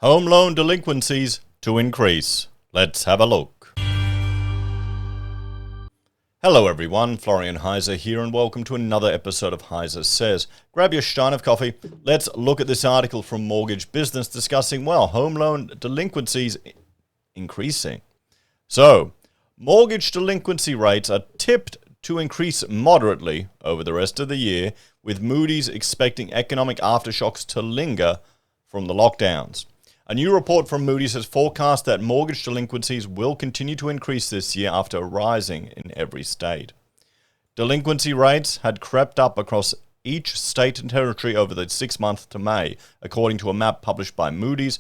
Home loan delinquencies to increase. Let's have a look. Hello everyone, Florian.heise here and welcome to another episode of HeiseSays. Grab your stein of coffee. Let's look at this article from Mortgage Business discussing, home loan delinquencies increasing. So, mortgage delinquency rates are tipped to increase moderately over the rest of the year, with Moody's expecting economic aftershocks to linger from the lockdowns. A new report from Moody's has forecast that mortgage delinquencies will continue to increase this year after rising in every state. Delinquency rates had crept up across each state and territory over the 6 months to May, according to a map published by Moody's,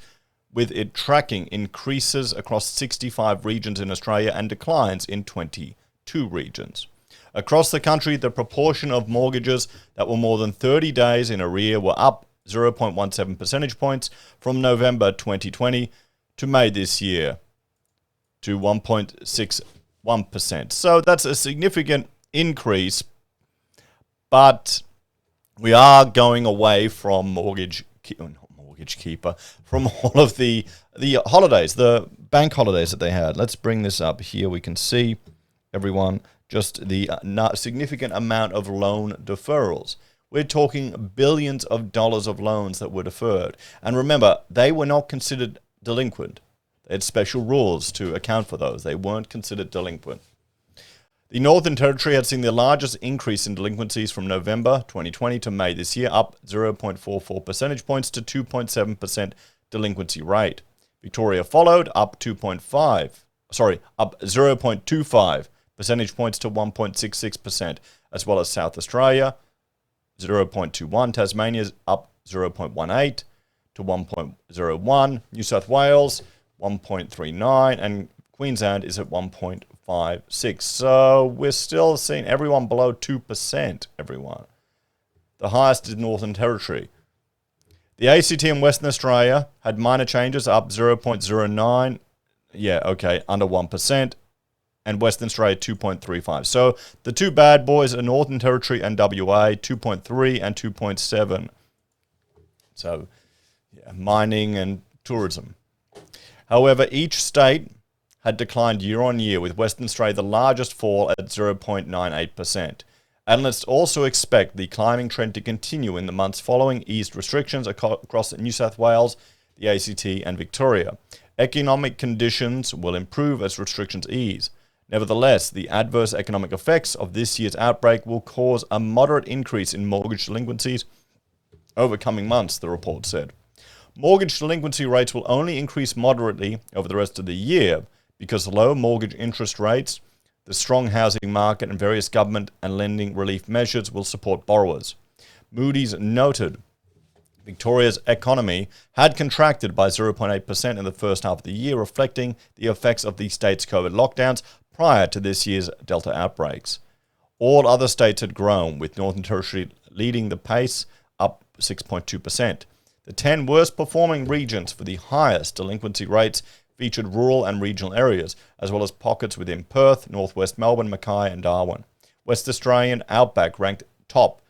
with it tracking increases across 65 regions in Australia and declines in 22 regions. Across the country, the proportion of mortgages that were more than 30 days in arrear were up 0.17 percentage points from November 2020 to May this year to 1.61%. So that's a significant increase, but we are going away from from all of the holidays, the bank holidays that they had. Let's bring this up here. We can see, everyone, just the significant amount of loan deferrals. We're talking billions of dollars of loans that were deferred. And remember, they were not considered delinquent. They had special rules to account for those. They weren't considered delinquent. The Northern Territory had seen the largest increase in delinquencies from November 2020 to May this year, up 0.44 percentage points to 2.7% delinquency rate. Victoria followed, up 0.25 percentage points to 1.66%, as well as South Australia, 0.21, Tasmania's up 0.18 to 1.01, New South Wales 1.39, and Queensland is at 1.56. So we're still seeing everyone below 2%, everyone. The highest is Northern Territory. The ACT and Western Australia had minor changes, up 0.09, under 1%. And Western Australia 2.35. So the two bad boys are Northern Territory and WA, 2.3 and 2.7. So mining and tourism. However, each state had declined year on year, with Western Australia the largest fall at 0.98%. Analysts also expect the climbing trend to continue in the months following eased restrictions across New South Wales, the ACT and Victoria. Economic conditions will improve as restrictions ease. Nevertheless, the adverse economic effects of this year's outbreak will cause a moderate increase in mortgage delinquencies over coming months, the report said. Mortgage delinquency rates will only increase moderately over the rest of the year because low mortgage interest rates, the strong housing market, and various government and lending relief measures will support borrowers. Moody's noted Victoria's economy had contracted by 0.8% in the first half of the year, reflecting the effects of the state's COVID lockdowns prior to this year's Delta outbreaks. All other states had grown, with Northern Territory leading the pace, up 6.2%. The 10 worst performing regions for the highest delinquency rates featured rural and regional areas, as well as pockets within Perth, northwest Melbourne, Mackay and Darwin. West Australian Outback ranked top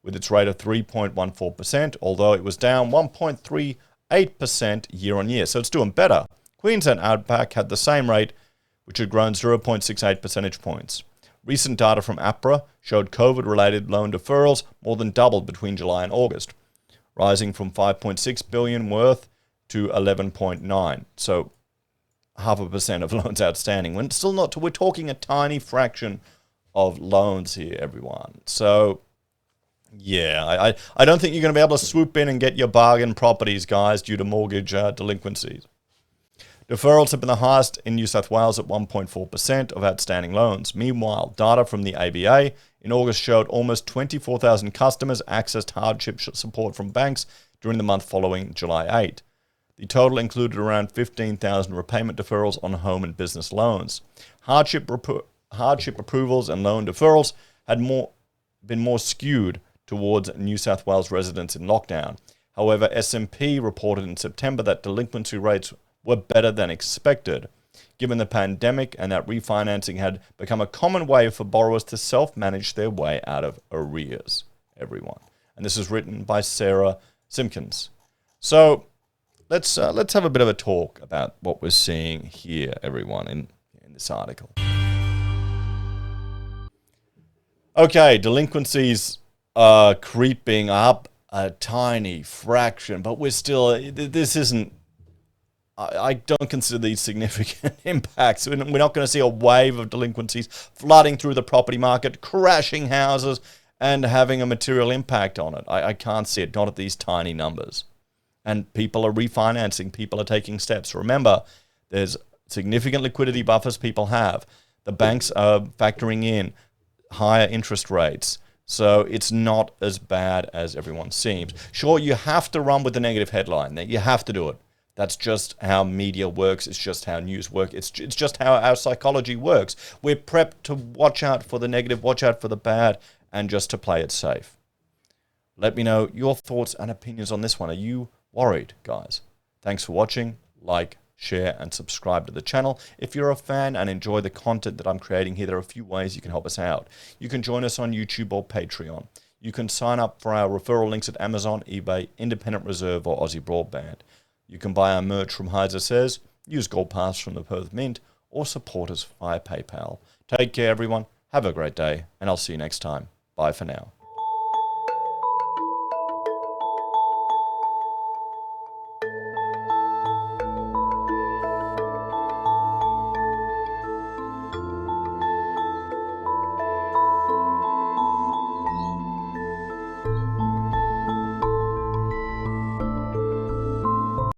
with its rate of 3.14%, although it was down 1.38% year on year, so it's doing better. Queensland Outback had the same rate, which had grown 0.68 percentage points. Recent data from APRA showed COVID-related loan deferrals more than doubled between July and August, rising from 5.6 billion worth to 11.9. So 0.5% of loans outstanding. We're talking a tiny fraction of loans here, everyone. So I don't think you're going to be able to swoop in and get your bargain properties, guys, due to mortgage delinquencies. Deferrals have been the highest in New South Wales at 1.4% of outstanding loans. Meanwhile, data from the ABA in August showed almost 24,000 customers accessed hardship support from banks during the month following July 8. The total included around 15,000 repayment deferrals on home and business loans. Hardship approvals and loan deferrals had been more skewed towards New South Wales residents in lockdown. However, S&P reported in September that delinquency rates were better than expected, given the pandemic, and that refinancing had become a common way for borrowers to self-manage their way out of arrears, everyone. And this is written by Sarah Simpkins. So let's have a bit of a talk about what we're seeing here, everyone, in this article. Okay, delinquencies are creeping up a tiny fraction, but we're still, this isn't, I don't consider these significant impacts. We're not going to see a wave of delinquencies flooding through the property market, crashing houses, and having a material impact on it. I can't see it, not at these tiny numbers. And people are refinancing, people are taking steps. Remember, there's significant liquidity buffers people have. The banks are factoring in higher interest rates. So it's not as bad as everyone seems. Sure, you have to run with the negative headline. You have to do it. That's just how media works. It's just how news works. It's just how our psychology works. We're prepped to watch out for the negative, watch out for the bad, and just to play it safe. Let me know your thoughts and opinions on this one. Are you worried, guys? Thanks for watching. Like, share, and subscribe to the channel. If you're a fan and enjoy the content that I'm creating here, there are a few ways you can help us out. You can join us on YouTube or Patreon. You can sign up for our referral links at Amazon, eBay, Independent Reserve, or AussieBroadband. You can buy our merch from HeiseSays, use Gold Pass from the Perth Mint, or support us via PayPal. Take care, everyone. Have a great day, and I'll see you next time. Bye for now.